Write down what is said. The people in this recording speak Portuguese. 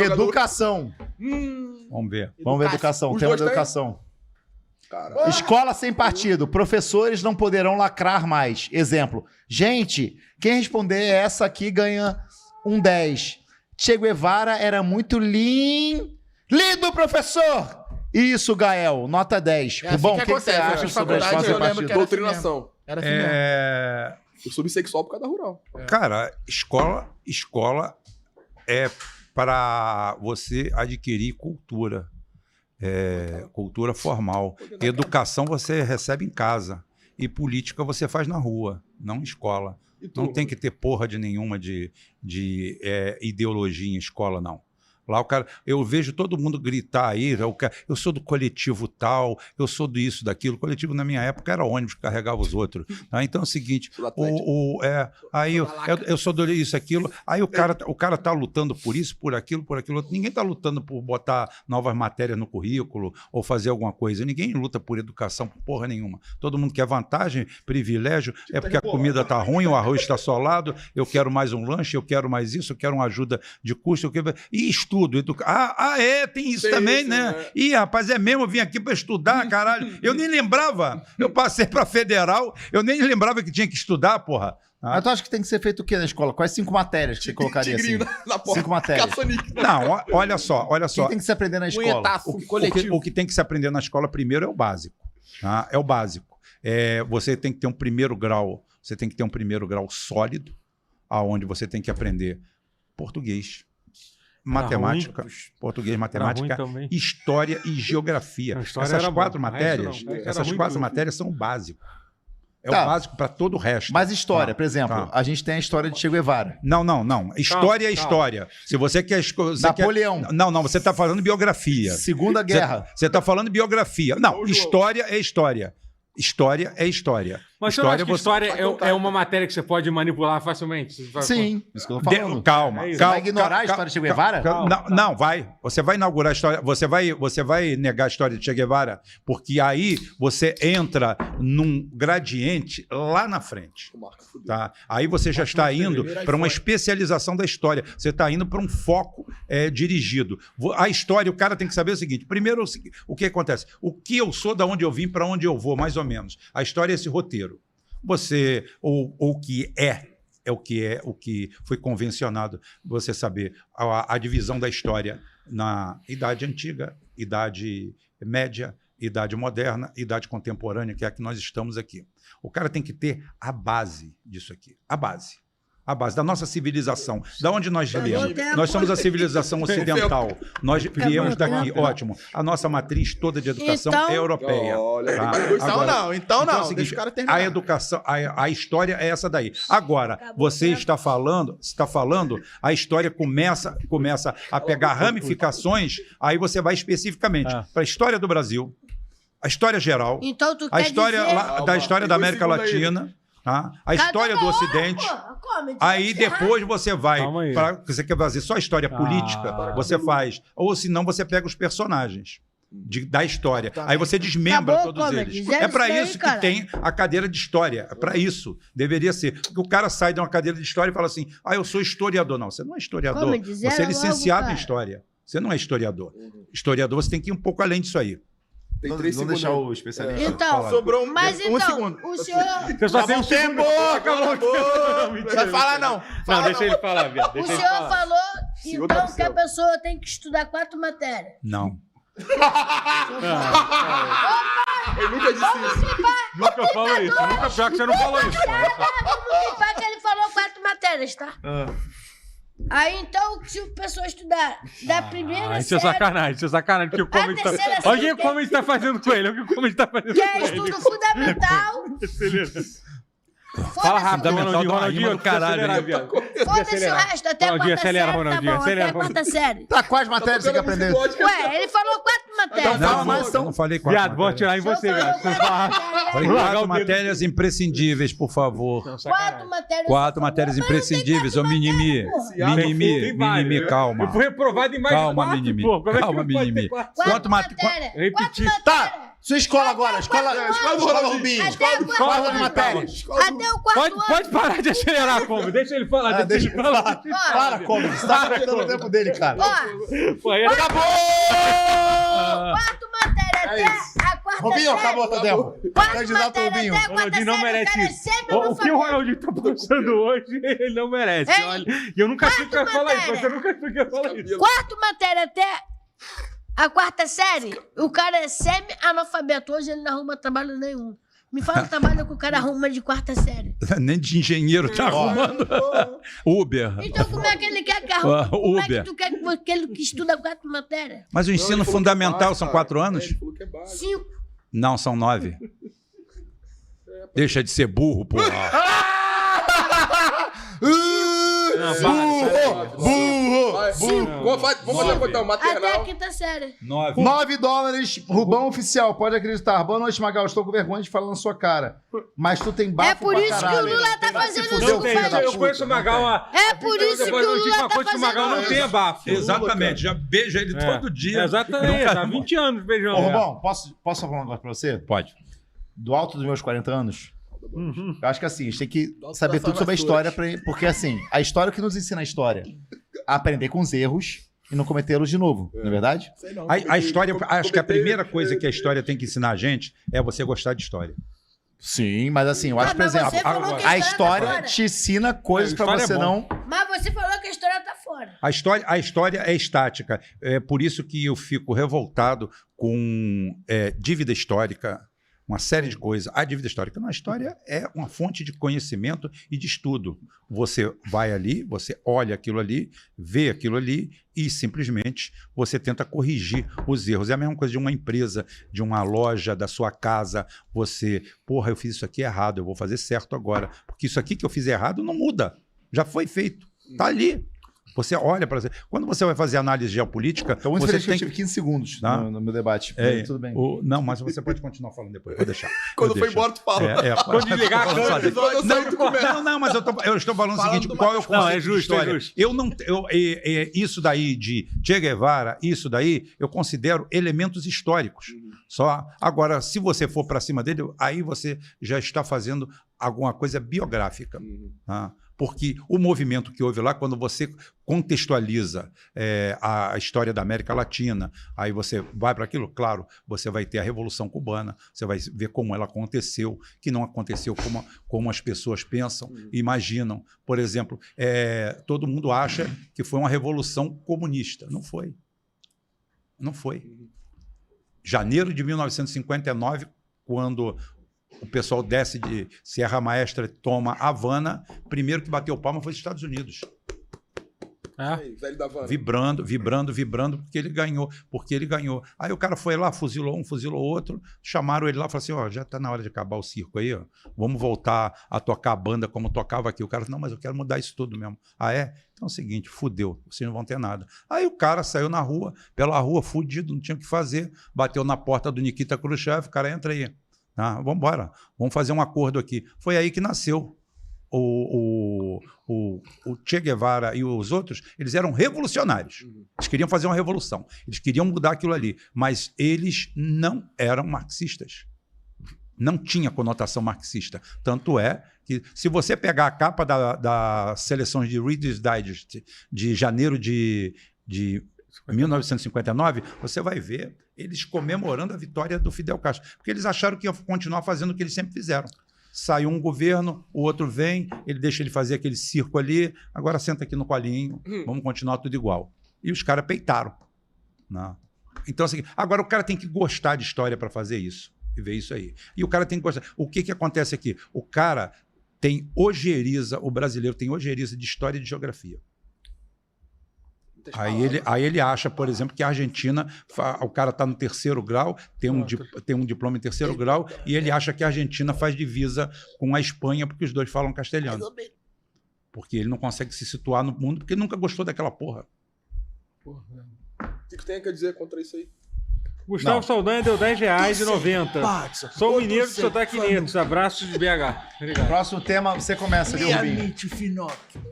Educação. Vamos ver. Vamos ver educação. Os Tema dois da têm? educação. Caralho. Escola sem partido. Professores não poderão lacrar mais. Exemplo. Gente, quem responder essa aqui ganha um 10. Che Guevara era muito lindo, professor! Isso, Gael. Nota 10. É assim Bom, que o que você acontece, acha nas sobre a escola faculdades sem eu lembro partido? que era assim Doutrinação. Era assim mesmo. Eu sou bissexual por causa da rural. Cara, escola é para você adquirir cultura. Cultura formal. Educação você recebe em casa. E política você faz na rua, não em escola. Não tem que ter porra de nenhuma de ideologia em escola, não. Lá o cara, eu vejo todo mundo gritar aí, eu sou do coletivo tal, eu sou do isso, daquilo. O coletivo na minha época era ônibus que carregava os outros. Tá? Então é o seguinte, aí eu sou do isso, aquilo, aí o cara tá lutando por isso, por aquilo, outro. Ninguém tá lutando por botar novas matérias no currículo ou fazer alguma coisa. Ninguém luta por educação, por porra nenhuma. Todo mundo quer vantagem, privilégio, é porque a comida tá ruim, o arroz está solado, eu quero mais um lanche, eu quero mais isso, eu quero uma ajuda de custo, e estudo. Tem isso também, isso, né? Ih, rapaz, é mesmo, eu vim aqui para estudar, caralho. Eu nem lembrava. Eu passei para federal, eu nem lembrava que tinha que estudar, porra. Mas tu acha que tem que ser feito o quê na escola? Quais 5 matérias que você colocaria assim? Na porta. 5 matérias. Não, olha só. O que tem que se aprender na escola? O que tem que se aprender na escola primeiro é o básico. Tá? É o básico. Você tem que ter um primeiro grau, sólido, aonde você tem que aprender português, matemática, história e geografia. Essas 4 matérias são o básico. É o básico para todo o resto. Mas história, por exemplo, a gente tem a história de Che Guevara. Não. História é história. Se você quer... Napoleão. Não, você está falando biografia. Segunda Guerra. Você está falando biografia. Não, história é história. História é história. Mas você não acha que história é uma matéria que você pode manipular facilmente? Sim, isso que eu tô falando. Calma. Você vai ignorar a história de Che Guevara? Não, vai. Você vai inaugurar a história, você vai negar a história de Che Guevara, porque aí você entra num gradiente lá na frente. Tá? Aí você já está indo para uma especialização da história. Você está indo para um foco dirigido. A história, o cara tem que saber o seguinte. Primeiro, o que acontece? O que eu sou, da onde eu vim, para onde eu vou, mais ou menos. A história é esse roteiro. Você, ou o que o que foi convencionado, você saber a divisão da história na idade antiga, idade média, idade moderna, idade contemporânea, que é a que nós estamos aqui. O cara tem que ter a base disso aqui, a base da nossa civilização. Da onde nós viemos? Nós somos a civilização ocidental. Nós viemos daqui, ótimo. A nossa matriz toda de educação é europeia. Então não. É o seguinte, Deixa o cara terminar. a educação, a história é essa daí. Agora, você está falando, a história começa a pegar ramificações, aí você vai especificamente para a história do Brasil, a história geral, então, tu a história da história da América Latina, a história do Ocidente. Aí depois você vai para você quer fazer só a história política, você faz, ou senão você pega os personagens da história. Aí você desmembra todos eles. É para isso que tem a cadeira de história. É para isso. Deveria ser. Porque o cara sai de uma cadeira de história e fala assim: eu sou historiador. Não, você não é historiador. Você é licenciado em história. Você não é historiador. Historiador, você tem que ir um pouco além disso aí. Tem 3 segundos. Deixar o especialista. Então, sobrou um segundo. O senhor... Você só tem um tempo! Acabou! Vai falar não. Não, deixa ele falar, Bia. O senhor falou, então, que a pessoa tem que estudar 4 matérias. Não. Eu nunca disse isso. Nunca falou isso. Nunca, pior que você não falou isso. Que ele falou 4 matérias, tá? Aí, então, se a pessoa estudar da primeira isso é sacanagem, porque o Comedy tá... Olha o que o Comedy tá fazendo com ele, que é estudo fundamental. Fala rápido, Ronaldinho, do caralho. Foda-se o resto, até a quarta série, até a quarta série. Tá, quais matérias você quer aprender? Ué, ele falou 4 matérias. Então fala mais, eu não falei 4 Viado, vou atirar em você, viado. Falei 4 matérias imprescindíveis, por favor. 4 matérias. 4 matérias imprescindíveis, ô Minimi. Minimi, calma. Eu fui reprovado em mais de 4, pô. Calma, Minimi. 4 matérias. Repetir. Tá. Sua escola agora, escola do Ronaldinho. Até o Escola quarto de matéria. Até o quarto ano. Pode parar de acelerar, como. Deixa ele falar. Deixa ele falar. Para, como? Você tá cortando o tempo dele, cara. Ó, Pô, aí- Acabou! quarto matéria até a quarta Rubinho, série. acabou teu tempo. Quarto Candidato matéria Rubinho. até a quarta Ronaldinho não série, merece o cara é isso. sempre O que o analfabeto. Ronaldinho tá passando hoje, ele não merece. Ei, Olha. E eu nunca sei que ia falar isso. matéria. Você nunca sei que ia falar isso. Quarto matéria até a quarta série, o cara é semi-analfabeto. Hoje ele não arruma trabalho nenhum. Me fala o trabalho que o cara arruma de quarta série. Nem de engenheiro tá arrumando. Uber. Então como é que ele quer que arrume? Como é que Uber. tu quer que aquele que estuda quatro matérias? Mas o ensino fundamental são 4 anos? Ele falou que é básico. 5. Não, são 9. Deixa de ser burro, porra. Vamos fazer a conta Até a maternal. quinta série. 9. $9, Rubão oficial, pode acreditar. Boa noite, Magal. Estou com vergonha de falar na sua cara. Mas tu tem bafo É por pra isso que o caralho. Lula tá fazendo fudeu, isso Não que tem, filho da faz. eu puta, conheço o Magal há... É por isso que o Depois eu digo Lula uma tá coisa que o Magal não fazendo tem isso. abafo. Exatamente, já beija ele todo dia. Exatamente, Nunca- há 20 anos beijando. Ô, Rubão, posso falar um negócio pra você? Pode. Do alto dos meus 40 anos, Uhum. eu acho que assim, a gente tem que Nossa, saber vai tudo sobre a falar história, porque assim, a história que nos ensina a história, a aprender com os erros e não cometê-los de novo, não é verdade? Sei não, A história, acho que a comentei- primeira coisa que a história tem que ensinar a gente é você gostar de história. Sim, mas assim, eu acho, por mas exemplo, você falou que a tá história fora. te ensina coisas A pra história você é bom. não... Mas você falou que a história tá fora. A história é estática. É por isso que eu fico revoltado com dívida histórica, uma série de coisas. A dívida histórica. Não, a história é uma fonte de conhecimento e de estudo. Você vai ali, você olha aquilo ali, vê aquilo ali e simplesmente você tenta corrigir os erros. É a mesma coisa de uma empresa, de uma loja, da sua casa. Você, porra, eu fiz isso aqui errado, eu vou fazer certo agora. Porque isso aqui que eu fiz errado não muda. Já foi feito. Está ali. Você olha para... Quando você vai fazer análise geopolítica, Então, muito você feliz que eu tem tive 15 segundos Tá. no meu debate. É, Tudo bem. Não, mas você pode continuar falando depois, vou deixar. Quando Eu for deixo. embora, tu fala. Quando desligar a câmera, Quando eu sair, tu começa. Não, mas eu estou falando o Falando seguinte, do qual é o Marcos conceito Não, é justo, de história? é justo. Eu não, isso daí de Che Guevara, isso daí, eu considero elementos históricos. Só agora, se você for para cima dele, aí você já está fazendo alguma coisa biográfica. Tá? Porque o movimento que houve lá, quando você contextualiza a história da América Latina, aí você vai para aquilo, claro, você vai ter a Revolução Cubana, você vai ver como ela aconteceu, que não aconteceu como as pessoas pensam e imaginam. Por exemplo, todo mundo acha que foi uma revolução comunista. Não foi. Não foi. Janeiro de 1959, quando o pessoal desce de Serra Maestra e toma Havana, primeiro que bateu palma foi os Estados Unidos. Aí, velho da Havana. Vibrando, porque ele ganhou. Aí o cara foi lá, fuzilou um, fuzilou outro, chamaram ele lá e falaram assim, ó, já está na hora de acabar o circo aí, ó. Vamos voltar a tocar a banda como tocava aqui. O cara falou, não, mas eu quero mudar isso tudo mesmo. Ah, é? Então é o seguinte, fudeu, vocês não vão ter nada. Aí o cara saiu na rua, pela rua, fudido, não tinha o que fazer, bateu na porta do Nikita Khrushchev, o cara, entra aí. Ah, vamos embora, vamos fazer um acordo aqui. Foi aí que nasceu o Che Guevara e os outros, eles eram revolucionários. Eles queriam fazer uma revolução, eles queriam mudar aquilo ali, mas eles não eram marxistas. Não tinha conotação marxista. Tanto é que, se você pegar a capa da seleção de Reader's Digest de janeiro de 1959, você vai ver eles comemorando a vitória do Fidel Castro, porque eles acharam que iam continuar fazendo o que eles sempre fizeram. Saiu um governo, o outro vem, ele deixa ele fazer aquele circo ali, agora senta aqui no colinho, vamos continuar tudo igual. E os caras peitaram. Não. Então, assim, agora o cara tem que gostar de história para fazer isso, e ver isso aí. E o cara tem que gostar. O que acontece aqui? O cara tem ojeriza, o brasileiro tem ojeriza de história e de geografia. Aí ele acha, por exemplo, que a Argentina, o cara está no 3º grau, tem um diploma em 3º grau, e ele acha que a Argentina faz divisa com a Espanha, porque os dois falam castelhano. Porque ele não consegue se situar no mundo, porque ele nunca gostou daquela porra. O que tu tem a dizer contra isso aí? Gustavo Saldanha deu R$10,90. Sou mineiro, só tá 500. Abraços de BH. Obrigado. Próximo tema, você começa, viu, Rubinho? Finocchio.